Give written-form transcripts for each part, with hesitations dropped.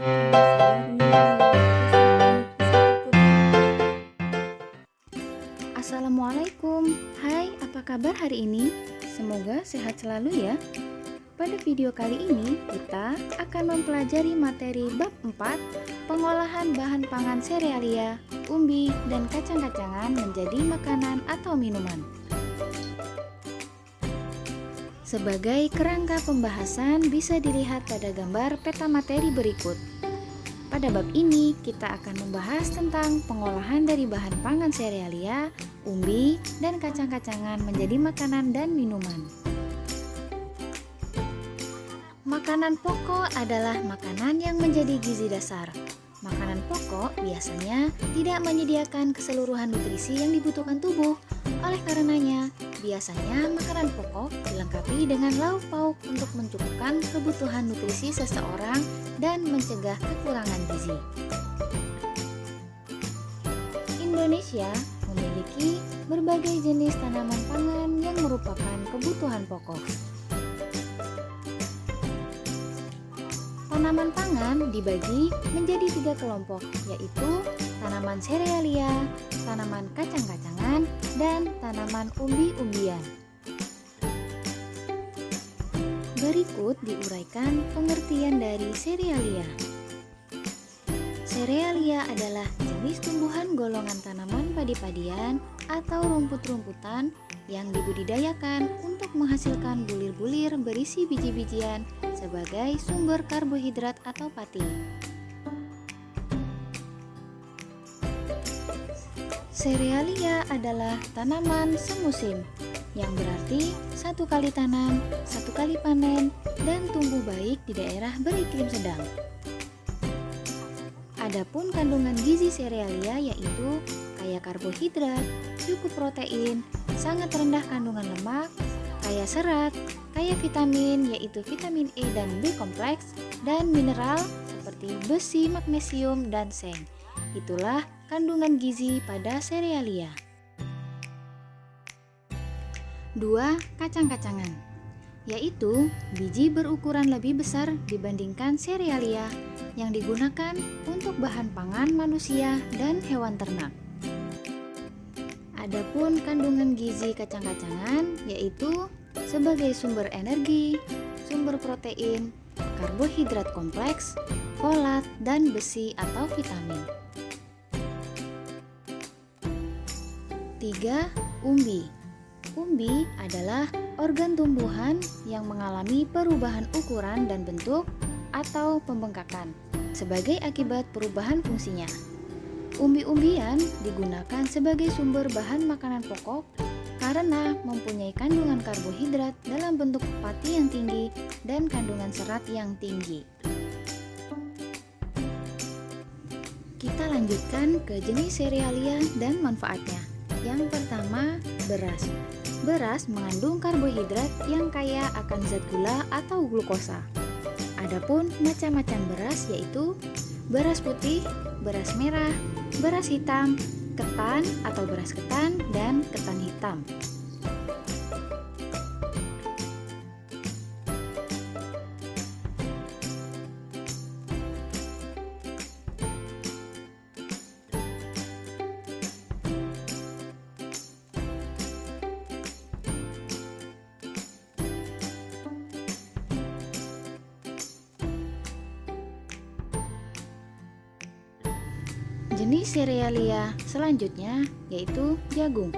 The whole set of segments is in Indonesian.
saya Nia dari Peserta Nutrisi Fakultas. Assalamualaikum. Hai, apa kabar hari ini? Semoga sehat selalu ya. Pada video kali ini kita akan mempelajari materi bab 4, pengolahan bahan pangan serealia, umbi, dan kacang-kacangan menjadi makanan atau minuman. Sebagai kerangka pembahasan bisa dilihat pada gambar peta materi berikut. Pada bab ini kita akan membahas tentang pengolahan dari bahan pangan serealia, umbi, dan kacang-kacangan menjadi makanan dan minuman. Makanan pokok adalah makanan yang menjadi gizi dasar. Makanan pokok biasanya tidak menyediakan keseluruhan nutrisi yang dibutuhkan tubuh. Oleh karenanya, biasanya makanan pokok dilengkapi dengan lauk pauk untuk mencukupkan kebutuhan nutrisi seseorang dan mencegah kekurangan gizi. Indonesia memiliki berbagai jenis tanaman pangan yang merupakan kebutuhan pokok. Tanaman pangan dibagi menjadi 3 kelompok, yaitu tanaman serealia, tanaman kacang-kacangan, dan tanaman umbi-umbian. Berikut diuraikan pengertian dari serealia. Serealia adalah jenis tumbuhan golongan tanaman padi-padian atau rumput-rumputan yang dibudidayakan untuk menghasilkan bulir-bulir berisi biji-bijian sebagai sumber karbohidrat atau pati. Serealia adalah tanaman semusim, yang berarti satu kali tanam, satu kali panen, dan tumbuh baik di daerah beriklim sedang. Adapun kandungan gizi serealia yaitu kaya karbohidrat, cukup protein, sangat rendah kandungan lemak, kaya serat, kaya vitamin yaitu vitamin E dan B kompleks, dan mineral seperti besi, magnesium, dan seng. Itulah kandungan gizi pada serealia. 2. Kacang-kacangan, yaitu biji berukuran lebih besar dibandingkan serealia yang digunakan untuk bahan pangan manusia dan hewan ternak. Adapun kandungan gizi kacang-kacangan yaitu sebagai sumber energi, sumber protein, karbohidrat kompleks, folat, dan besi atau vitamin. 3. Umbi. Umbi adalah organ tumbuhan yang mengalami perubahan ukuran dan bentuk atau pembengkakan sebagai akibat perubahan fungsinya. Umbi-umbian digunakan sebagai sumber bahan makanan pokok karena mempunyai kandungan karbohidrat dalam bentuk pati yang tinggi dan kandungan serat yang tinggi. Kita lanjutkan ke jenis serealia dan manfaatnya. Yang pertama, beras. Beras mengandung karbohidrat yang kaya akan zat gula atau glukosa. Adapun macam-macam beras yaitu beras putih, beras merah, beras hitam, ketan atau beras ketan, dan ketan hitam. Jenis serealia selanjutnya yaitu jagung.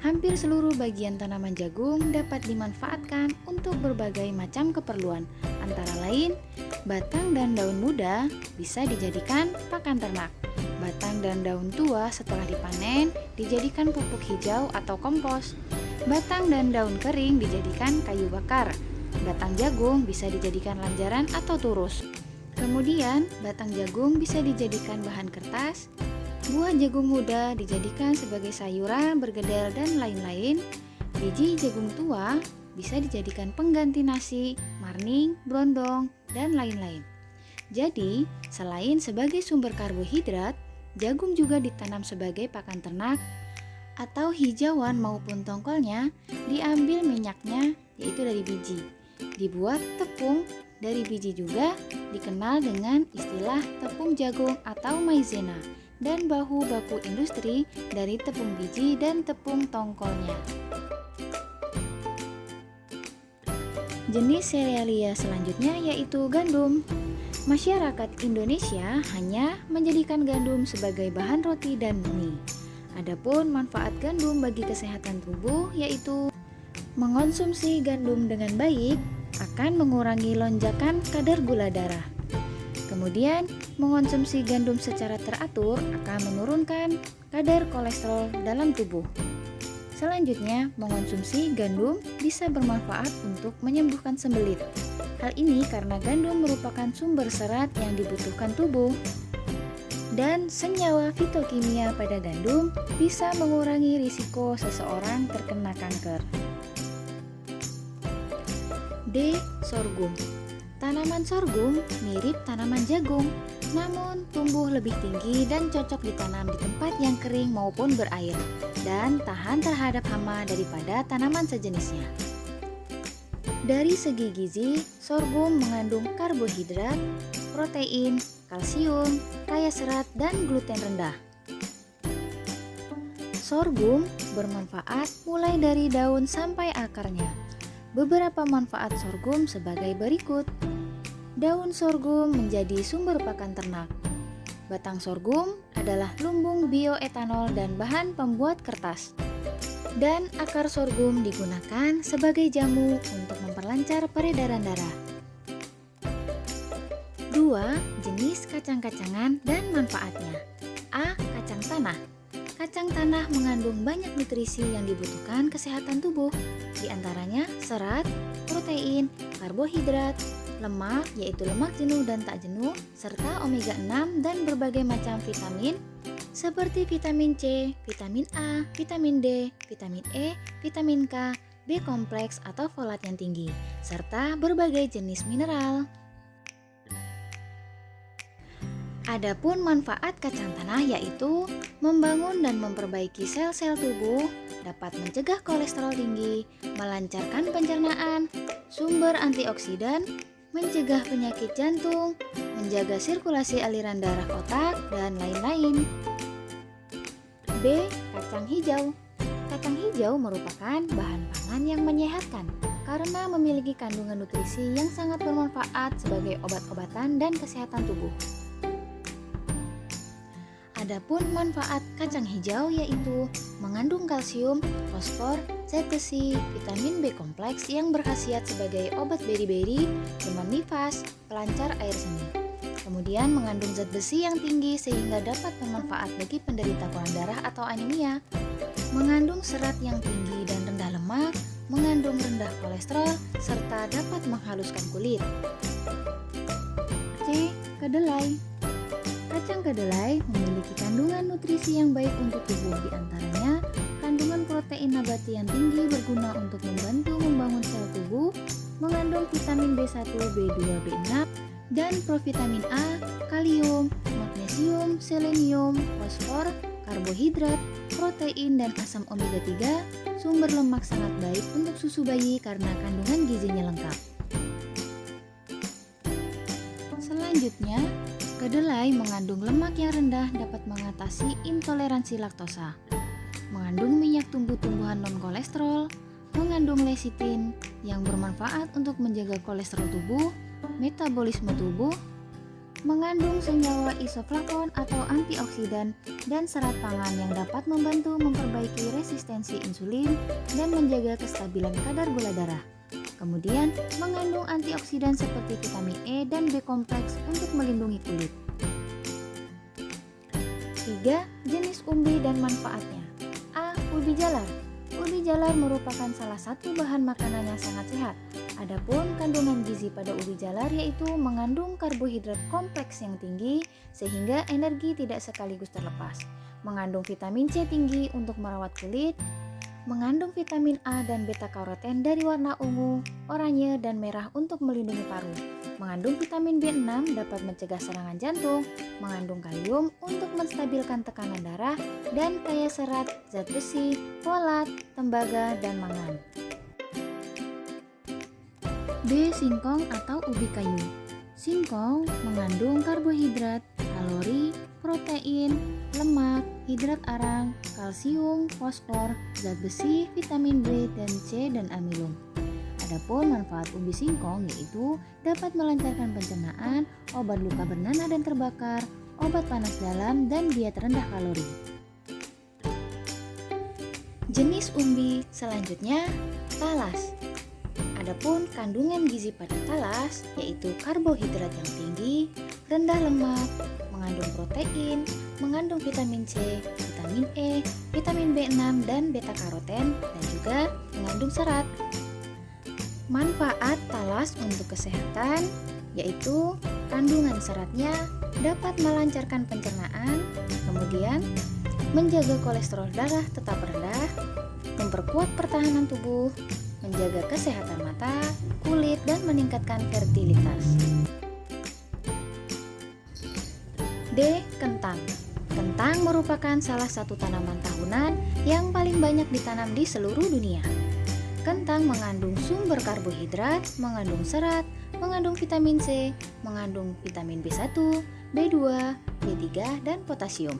Hampir seluruh bagian tanaman jagung dapat dimanfaatkan untuk berbagai macam keperluan. Antara lain, batang dan daun muda bisa dijadikan pakan ternak. Batang dan daun tua setelah dipanen dijadikan pupuk hijau atau kompos. Batang dan daun kering dijadikan kayu bakar. Batang jagung bisa dijadikan lanjaran atau turus. Kemudian, batang jagung bisa dijadikan bahan kertas, buah jagung muda dijadikan sebagai sayuran, bergedel, dan lain-lain. Biji jagung tua bisa dijadikan pengganti nasi, marning, brondong, dan lain-lain. Jadi, selain sebagai sumber karbohidrat, jagung juga ditanam sebagai pakan ternak atau hijauan maupun tongkolnya diambil minyaknya yaitu dari biji. Dibuat tepung dari biji juga dikenal dengan istilah tepung jagung atau maizena, dan bahu baku industri dari tepung biji dan tepung tongkolnya. Jenis serealia selanjutnya yaitu gandum. Masyarakat Indonesia hanya menjadikan gandum sebagai bahan roti dan mie. Adapun manfaat gandum bagi kesehatan tubuh yaitu mengonsumsi gandum dengan baik akan mengurangi lonjakan kadar gula darah. Kemudian, mengonsumsi gandum secara teratur akan menurunkan kadar kolesterol dalam tubuh. Selanjutnya, mengonsumsi gandum bisa bermanfaat untuk menyembuhkan sembelit. Hal ini karena gandum merupakan sumber serat yang dibutuhkan tubuh. Dan senyawa fitokimia pada gandum bisa mengurangi risiko seseorang terkena kanker. D. Sorghum. Tanaman sorghum mirip tanaman jagung, namun tumbuh lebih tinggi dan cocok ditanam di tempat yang kering maupun berair, dan tahan terhadap hama daripada tanaman sejenisnya. Dari segi gizi, sorghum mengandung karbohidrat, protein, kalsium, kaya serat, dan gluten rendah. Sorghum bermanfaat mulai dari daun sampai akarnya. Beberapa manfaat sorghum sebagai berikut. Daun sorghum menjadi sumber pakan ternak. Batang sorghum adalah lumbung bioetanol dan bahan pembuat kertas. Dan akar sorghum digunakan sebagai jamu untuk memperlancar peredaran darah. 2. Jenis kacang-kacangan dan manfaatnya. A. Kacang tanah. Kacang tanah mengandung banyak nutrisi yang dibutuhkan kesehatan tubuh, di antaranya serat, protein, karbohidrat, lemak yaitu lemak jenuh dan tak jenuh, serta omega 6 dan berbagai macam vitamin seperti vitamin C, vitamin A, vitamin D, vitamin E, vitamin K, B kompleks atau folat yang tinggi, serta berbagai jenis mineral. Adapun manfaat kacang tanah yaitu membangun dan memperbaiki sel-sel tubuh, dapat mencegah kolesterol tinggi, melancarkan pencernaan, sumber antioksidan, mencegah penyakit jantung, menjaga sirkulasi aliran darah otak, dan lain-lain. B. Kacang hijau. Kacang hijau merupakan bahan pangan yang menyehatkan karena memiliki kandungan nutrisi yang sangat bermanfaat sebagai obat-obatan dan kesehatan tubuh. Adapun manfaat kacang hijau yaitu mengandung kalsium, fosfor, zat besi, vitamin B kompleks yang berkhasiat sebagai obat beri-beri, demam nifas, pelancar air seni. Kemudian mengandung zat besi yang tinggi sehingga dapat bermanfaat bagi penderita kurang darah atau anemia. Mengandung serat yang tinggi dan rendah lemak, mengandung rendah kolesterol, serta dapat menghaluskan kulit. C. Kedelai. Kacang kedelai memiliki kandungan nutrisi yang baik untuk tubuh, di antaranya kandungan protein nabati yang tinggi berguna untuk membantu membangun sel tubuh, mengandung vitamin B1, B2, B6, dan provitamin A, kalium, magnesium, selenium, fosfor, karbohidrat, protein, dan asam omega 3, sumber lemak sangat baik untuk susu bayi karena kandungan gizinya lengkap. Selanjutnya, kedelai mengandung lemak yang rendah dapat mengatasi intoleransi laktosa. Mengandung minyak tumbuh-tumbuhan non-kolesterol, mengandung lecitin yang bermanfaat untuk menjaga kolesterol tubuh, metabolisme tubuh, mengandung senyawa isoflavon atau antioksidan dan serat pangan yang dapat membantu memperbaiki resistensi insulin dan menjaga kestabilan kadar gula darah. Kemudian, mengandung antioksidan seperti vitamin E dan B kompleks untuk melindungi kulit. 3. Jenis umbi dan manfaatnya. A. Ubi jalar. Ubi jalar merupakan salah satu bahan makanan yang sangat sehat. Adapun kandungan gizi pada ubi jalar yaitu mengandung karbohidrat kompleks yang tinggi sehingga energi tidak sekaligus terlepas. Mengandung vitamin C tinggi untuk merawat kulit. Mengandung vitamin A dan beta-karoten dari warna ungu, oranye, dan merah untuk melindungi paru. Mengandung vitamin B6 dapat mencegah serangan jantung. Mengandung kalium untuk menstabilkan tekanan darah, dan kaya serat, zat besi, folat, tembaga, dan mangan. B. Singkong atau ubi kayu. Singkong mengandung karbohidrat, kalori, protein, lemak, hidrat arang, kalsium, fosfor, zat besi, vitamin B dan C dan amilum. Adapun manfaat ubi singkong yaitu dapat melancarkan pencernaan, obat luka bernanah dan terbakar, obat panas dalam, dan diet rendah kalori. Jenis umbi selanjutnya talas. Adapun kandungan gizi pada talas yaitu karbohidrat yang tinggi, rendah lemak, mengandung protein, mengandung vitamin C, vitamin E, vitamin B6 dan beta karoten, dan juga mengandung serat. Manfaat talas untuk kesehatan yaitu kandungan seratnya dapat melancarkan pencernaan, kemudian menjaga kolesterol darah tetap rendah, memperkuat pertahanan tubuh, menjaga kesehatan mata, kulit, dan meningkatkan fertilitas. D. Kentang. Kentang merupakan salah satu tanaman tahunan yang paling banyak ditanam di seluruh dunia. Kentang mengandung sumber karbohidrat, mengandung serat, mengandung vitamin C, mengandung vitamin B1, B2, B3, dan potasium.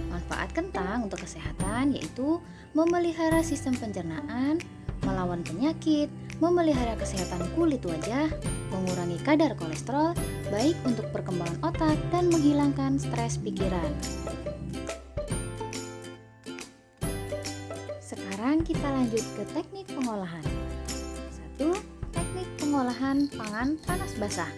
Manfaat kentang untuk kesehatan yaitu memelihara sistem pencernaan, melawan penyakit, memelihara kesehatan kulit wajah, mengurangi kadar kolesterol, baik untuk perkembangan otak dan menghilangkan stres pikiran. Sekarang kita lanjut ke teknik pengolahan. 1. Teknik pengolahan pangan panas basah.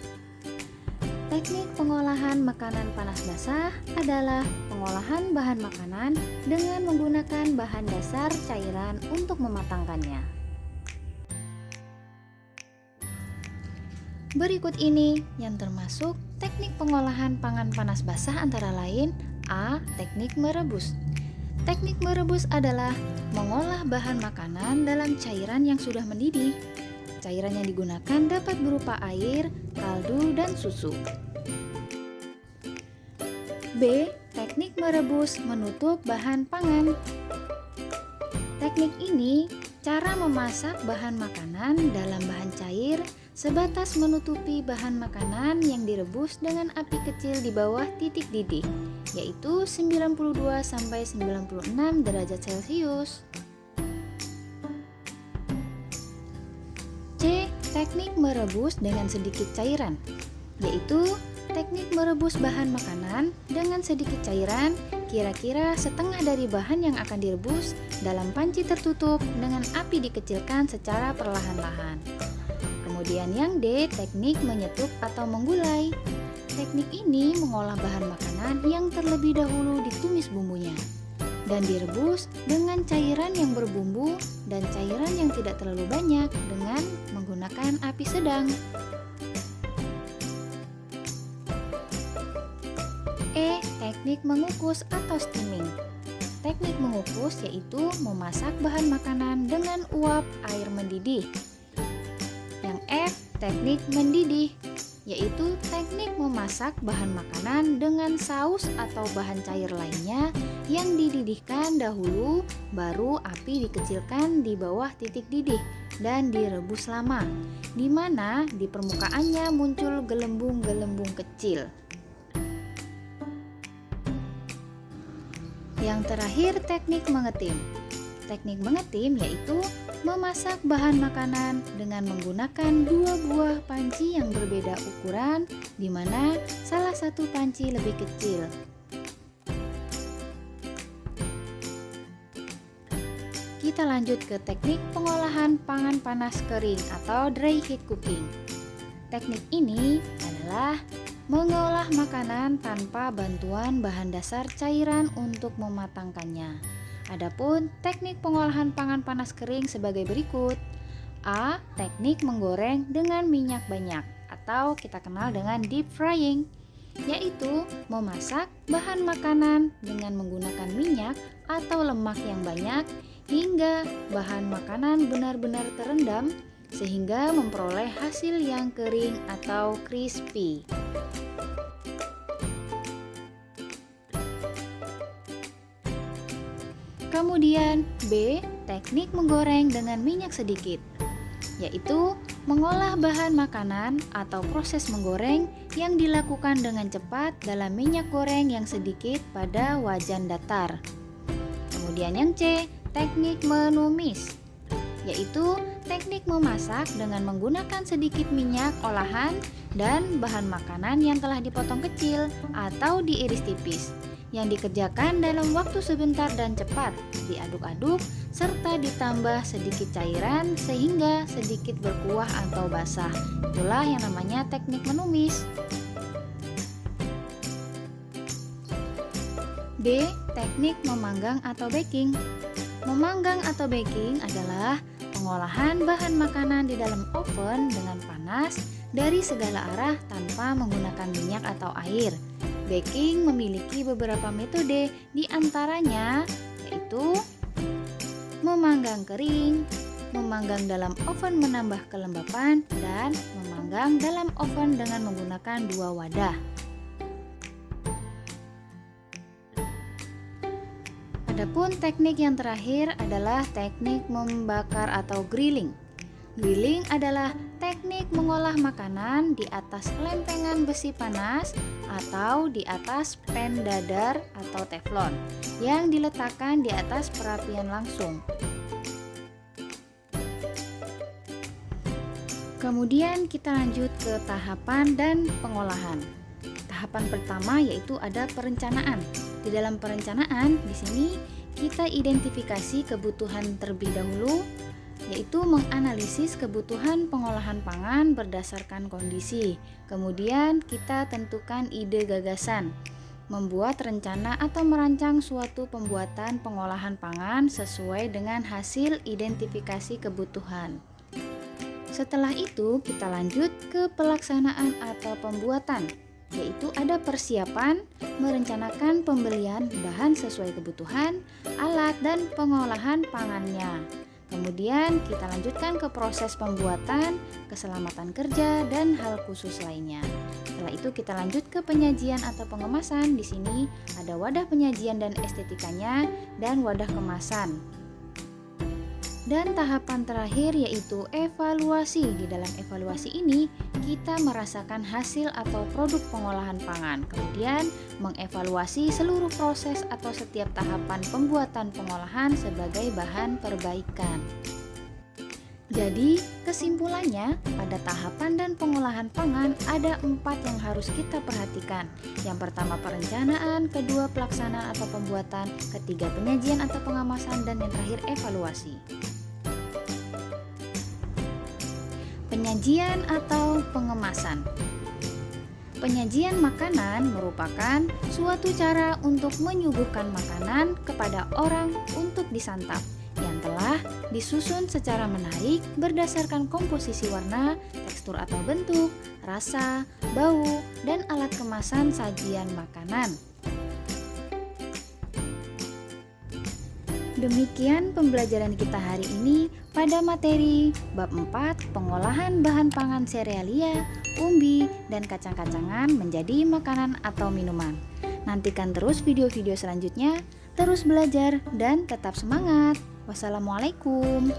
Teknik pengolahan makanan panas basah adalah pengolahan bahan makanan dengan menggunakan bahan dasar cairan untuk mematangkannya. Berikut ini yang termasuk teknik pengolahan pangan panas basah antara lain: A. Teknik merebus. Teknik merebus adalah mengolah bahan makanan dalam cairan yang sudah mendidih. Cairan yang digunakan dapat berupa air, kaldu, dan susu. B. Teknik merebus menutup bahan pangan. Teknik ini cara memasak bahan makanan dalam bahan cair sebatas menutupi bahan makanan yang direbus dengan api kecil di bawah titik didih, yaitu 92-96 derajat Celcius. C. Teknik merebus dengan sedikit cairan, yaitu teknik merebus bahan makanan dengan sedikit cairan, kira-kira setengah dari bahan yang akan direbus dalam panci tertutup dengan api dikecilkan secara perlahan-lahan. Kemudian yang D, teknik menyetuk atau menggulai. Teknik ini mengolah bahan makanan yang terlebih dahulu ditumis bumbunya dan direbus dengan cairan yang berbumbu dan cairan yang tidak terlalu banyak dengan menggunakan api sedang. E. Teknik mengukus atau steaming. Teknik mengukus yaitu memasak bahan makanan dengan uap air mendidih. Yang F. Teknik mendidih, yaitu teknik memasak bahan makanan dengan saus atau bahan cair lainnya yang dididihkan dahulu, baru api dikecilkan di bawah titik didih dan direbus lama, di mana di permukaannya muncul gelembung-gelembung kecil. Yang terakhir, teknik mengetim. Teknik mengetim yaitu memasak bahan makanan dengan menggunakan dua buah panci yang berbeda ukuran, di mana salah satu panci lebih kecil. Kita lanjut ke teknik pengolahan pangan panas kering atau dry heat cooking. Teknik ini adalah mengolah makanan tanpa bantuan bahan dasar cairan untuk mematangkannya. Adapun teknik pengolahan pangan panas kering sebagai berikut. A. Teknik menggoreng dengan minyak banyak atau kita kenal dengan deep frying, yaitu memasak bahan makanan dengan menggunakan minyak atau lemak yang banyak hingga bahan makanan benar-benar terendam sehingga memperoleh hasil yang kering atau crispy. Kemudian B. Teknik menggoreng dengan minyak sedikit, yaitu mengolah bahan makanan atau proses menggoreng yang dilakukan dengan cepat dalam minyak goreng yang sedikit pada wajan datar. Kemudian yang C, teknik menumis, yaitu teknik memasak dengan menggunakan sedikit minyak olahan dan bahan makanan yang telah dipotong kecil atau diiris tipis, yang dikerjakan dalam waktu sebentar dan cepat, diaduk-aduk serta ditambah sedikit cairan sehingga sedikit berkuah atau basah. Itulah yang namanya teknik menumis. D. Teknik memanggang atau baking. Memanggang atau baking adalah pengolahan bahan makanan di dalam oven dengan panas dari segala arah tanpa menggunakan minyak atau air. Baking memiliki beberapa metode, di antaranya yaitu memanggang kering, memanggang dalam oven menambah kelembapan, dan memanggang dalam oven dengan menggunakan 2 wadah. Adapun teknik yang terakhir adalah teknik membakar atau grilling. Grilling adalah teknik mengolah makanan di atas lempengan besi panas atau di atas pan dadar atau teflon yang diletakkan di atas perapian langsung. Kemudian kita lanjut ke tahapan dan pengolahan. Tahapan pertama yaitu ada perencanaan. Di dalam perencanaan di sini kita identifikasi kebutuhan terlebih dahulu, yaitu menganalisis kebutuhan pengolahan pangan berdasarkan kondisi. Kemudian kita tentukan ide gagasan, membuat rencana atau merancang suatu pembuatan pengolahan pangan sesuai dengan hasil identifikasi kebutuhan. Setelah itu kita lanjut ke pelaksanaan atau pembuatan, yaitu ada persiapan, merencanakan pembelian bahan sesuai kebutuhan, alat, dan pengolahan pangannya. Kemudian kita lanjutkan ke proses pembuatan, keselamatan kerja, dan hal khusus lainnya. Setelah itu kita lanjut ke penyajian atau pengemasan. Di sini ada wadah penyajian dan estetikanya dan wadah kemasan. Dan tahapan terakhir yaitu evaluasi. Di dalam evaluasi ini kita merasakan hasil atau produk pengolahan pangan. Kemudian mengevaluasi seluruh proses atau setiap tahapan pembuatan pengolahan sebagai bahan perbaikan. Jadi kesimpulannya, pada tahapan dan pengolahan pangan ada 4 yang harus kita perhatikan. Yang pertama perencanaan, kedua pelaksanaan atau pembuatan, ketiga penyajian atau pengemasan, dan yang terakhir evaluasi. Penyajian atau pengemasan. Penyajian makanan merupakan suatu cara untuk menyuguhkan makanan kepada orang untuk disantap yang telah disusun secara menarik berdasarkan komposisi warna, tekstur atau bentuk, rasa, bau, dan alat kemasan sajian makanan. Demikian pembelajaran kita hari ini pada materi bab 4 pengolahan bahan pangan serealia, umbi, dan kacang-kacangan menjadi makanan atau minuman. Nantikan terus video-video selanjutnya, terus belajar dan tetap semangat. Wassalamualaikum.